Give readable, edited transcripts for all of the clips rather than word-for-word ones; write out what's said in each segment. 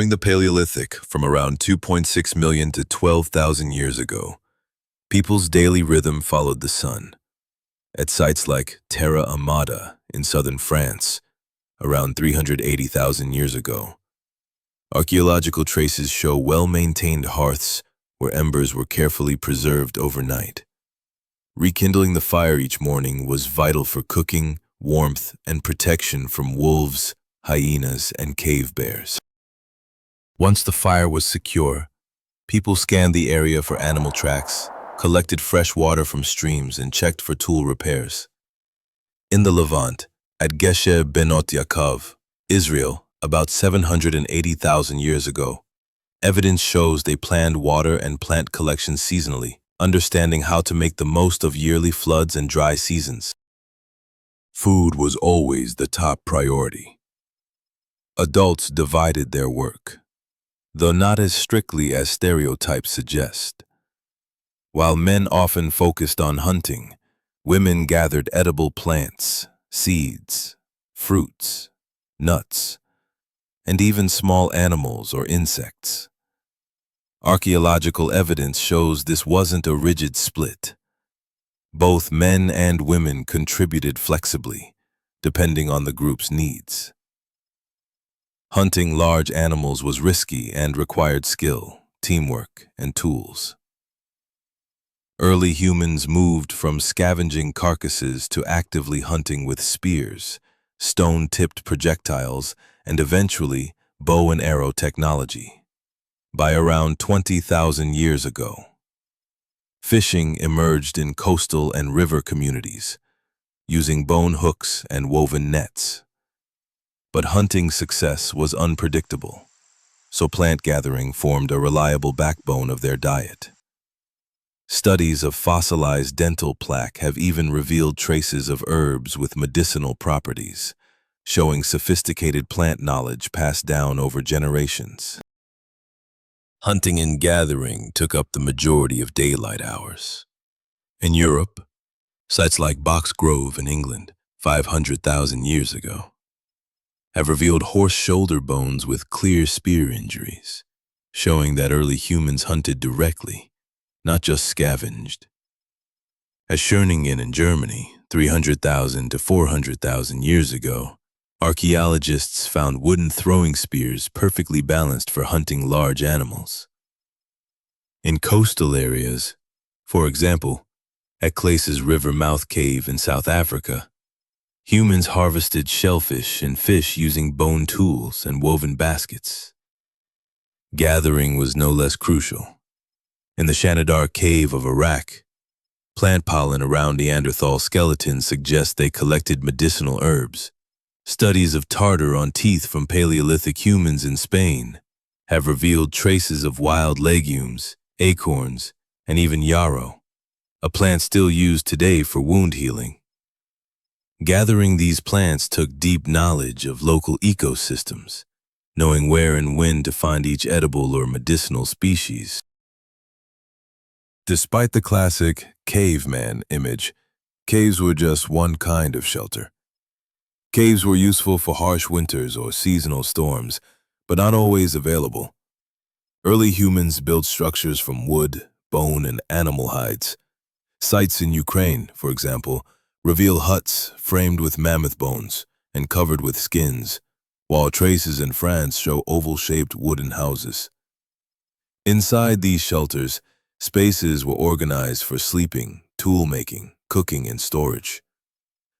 During the Paleolithic, from around 2.6 million to 12,000 years ago, people's daily rhythm followed the sun. At sites like Terra Amata in southern France, around 380,000 years ago, archaeological traces show well-maintained hearths where embers were carefully preserved overnight. Rekindling the fire each morning was vital for cooking, warmth, and protection from wolves, hyenas, and cave bears. Once the fire was secure, people scanned the area for animal tracks, collected fresh water from streams, and checked for tool repairs. In the Levant, at Gesher Benot Yaakov, Israel, about 780,000 years ago, evidence shows they planned water and plant collection seasonally, understanding how to make the most of yearly floods and dry seasons. Food was always the top priority. Adults divided their work, though not as strictly as stereotypes suggest. While men often focused on hunting, women gathered edible plants, seeds, fruits, nuts, and even small animals or insects. Archaeological evidence shows this wasn't a rigid split. Both men and women contributed flexibly, depending on the group's needs. Hunting large animals was risky and required skill, teamwork, and tools. Early humans moved from scavenging carcasses to actively hunting with spears, stone-tipped projectiles, and eventually bow and arrow technology. By around 20,000 years ago, fishing emerged in coastal and river communities, using bone hooks and woven nets. But hunting success was unpredictable, so plant gathering formed a reliable backbone of their diet. Studies of fossilized dental plaque have even revealed traces of herbs with medicinal properties, showing sophisticated plant knowledge passed down over generations. Hunting and gathering took up the majority of daylight hours. In Europe, sites like Box Grove in England, 500,000 years ago, have revealed horse shoulder bones with clear spear injuries, showing that early humans hunted directly, not just scavenged. At Schöningen in Germany, 300,000 to 400,000 years ago, archaeologists found wooden throwing spears perfectly balanced for hunting large animals. In coastal areas, for example, at Clace's River Mouth Cave in South Africa, humans harvested shellfish and fish using bone tools and woven baskets. Gathering was no less crucial. In the Shanidar Cave of Iraq, plant pollen around Neanderthal skeletons suggest they collected medicinal herbs. Studies of tartar on teeth from Paleolithic humans in Spain have revealed traces of wild legumes, acorns, and even yarrow, a plant still used today for wound healing. Gathering these plants took deep knowledge of local ecosystems, knowing where and when to find each edible or medicinal species. Despite the classic caveman image, caves were just one kind of shelter. Caves were useful for harsh winters or seasonal storms, but not always available. Early humans built structures from wood, bone, and animal hides. Sites in Ukraine, for example, reveal huts framed with mammoth bones and covered with skins, while traces in France show oval-shaped wooden houses. Inside these shelters, spaces were organized for sleeping, tool-making, cooking, and storage.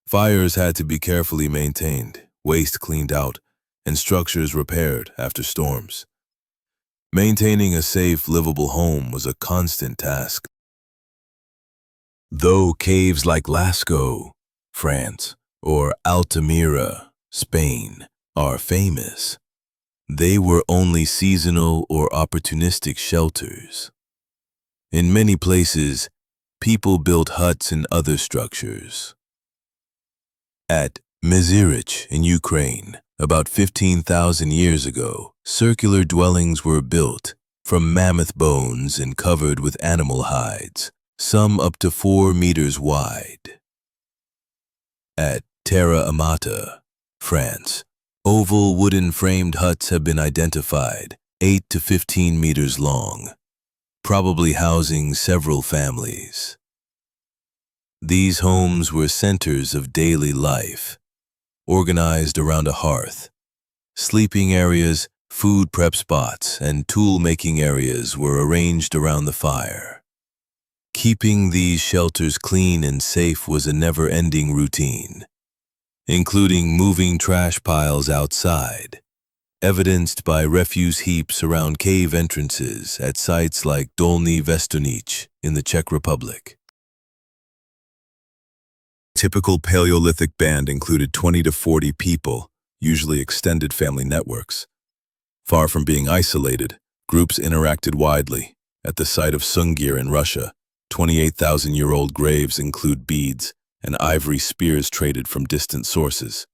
Fires had to be carefully maintained, waste cleaned out, and structures repaired after storms. Maintaining a safe, livable home was a constant task. Though caves like Lascaux, France, or Altamira, Spain, are famous, they were only seasonal or opportunistic shelters. In many places, people built huts and other structures. At Mezirich in Ukraine, about 15,000 years ago, circular dwellings were built from mammoth bones and covered with animal hides, some up to 4 meters wide. At Terra Amata, France, Oval wooden-framed huts have been identified, 8 to 15 meters long, probably housing several families. These homes were centers of daily life, organized around a hearth. Sleeping areas, food prep spots, and tool-making areas were arranged around the fire. Keeping these shelters clean and safe was a never-ending routine, including moving trash piles outside, evidenced by refuse heaps around cave entrances at sites like Dolní Věstonice in the Czech Republic. Typical Paleolithic band included 20 to 40 people, usually extended family networks. Far from being isolated, groups interacted widely. At the site of Sungir in Russia, 28,000-year-old graves include beads and ivory spears traded from distant sources,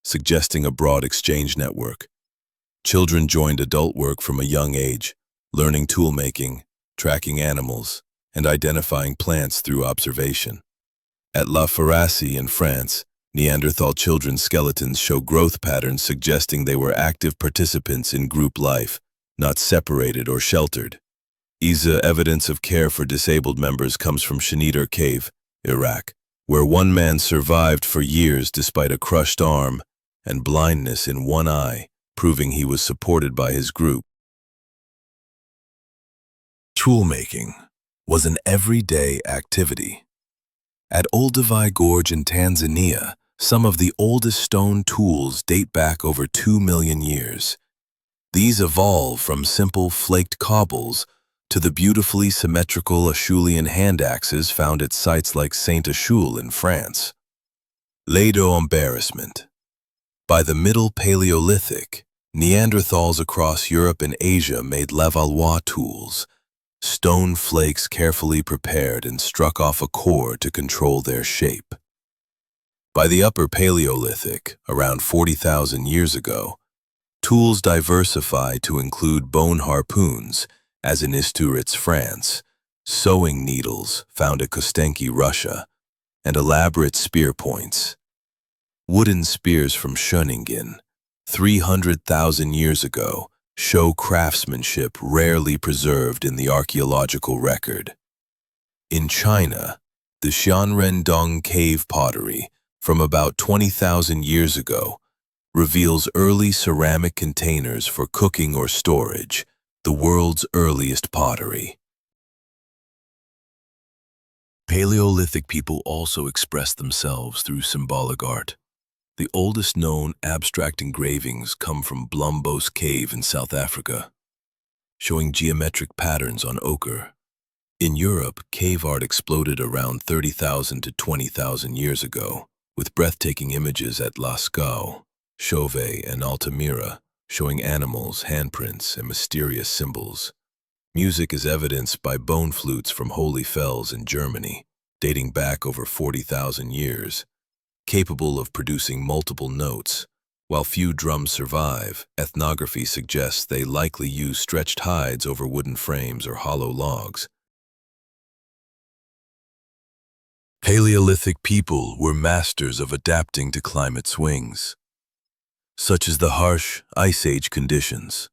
suggesting a broad exchange network. Children joined adult work from a young age, learning tool-making, tracking animals, and identifying plants through observation. At La Forêt in France, Neanderthal children's skeletons show growth patterns suggesting they were active participants in group life, not separated or sheltered. Evidence of care for disabled members comes from Shanidar Cave, Iraq, where one man survived for years despite a crushed arm and blindness in one eye, proving he was supported by his group. Tool-making was an everyday activity. At Olduvai Gorge in Tanzania, some of the oldest stone tools date back over 2 million years. These evolve from simple flaked cobbles to the beautifully symmetrical Acheulean hand axes found at sites like Saint-Achille in France. Later embarrassment. By the Middle Paleolithic, Neanderthals across Europe and Asia made Levallois tools, stone flakes carefully prepared and struck off a core to control their shape. By the Upper Paleolithic, around 40,000 years ago, tools diversified to include bone harpoons, as in Isturiz, France, sewing needles found at Kostenki, Russia, and elaborate spear points. Wooden spears from Schöningen, 300,000 years ago, show craftsmanship rarely preserved in the archaeological record. In China, the Xianrendong cave pottery from about 20,000 years ago reveals early ceramic containers for cooking or storage, the world's earliest pottery. Paleolithic people also expressed themselves through symbolic art. The oldest known abstract engravings come from Blombos Cave in South Africa, showing geometric patterns on ochre. In Europe, cave art exploded around 30,000 to 20,000 years ago, with breathtaking images at Lascaux, Chauvet, and Altamira, showing animals, handprints, and mysterious symbols. Music is evidenced by bone flutes from Holy Fells in Germany, dating back over 40,000 years. Capable of producing multiple notes. While few drums survive, ethnography suggests they likely used stretched hides over wooden frames or hollow logs. Paleolithic people were masters of adapting to climate swings, such as the harsh Ice Age conditions.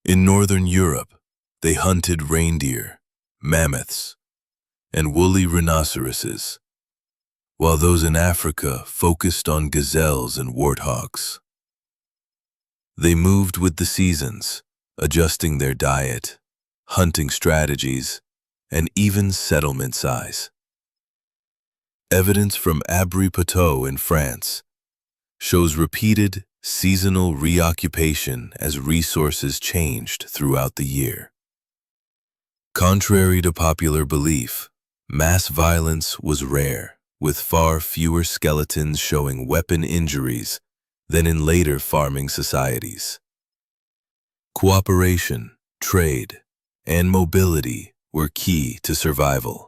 In northern Europe, they hunted reindeer, mammoths, and woolly rhinoceroses, while those in Africa focused on gazelles and warthogs. They moved with the seasons, adjusting their diet, hunting strategies, and even settlement size. Evidence from Abri-Poteau in France shows repeated seasonal reoccupation as resources changed throughout the year. Contrary to popular belief, mass violence was rare, with far fewer skeletons showing weapon injuries than in later farming societies. Cooperation, trade, and mobility were key to survival.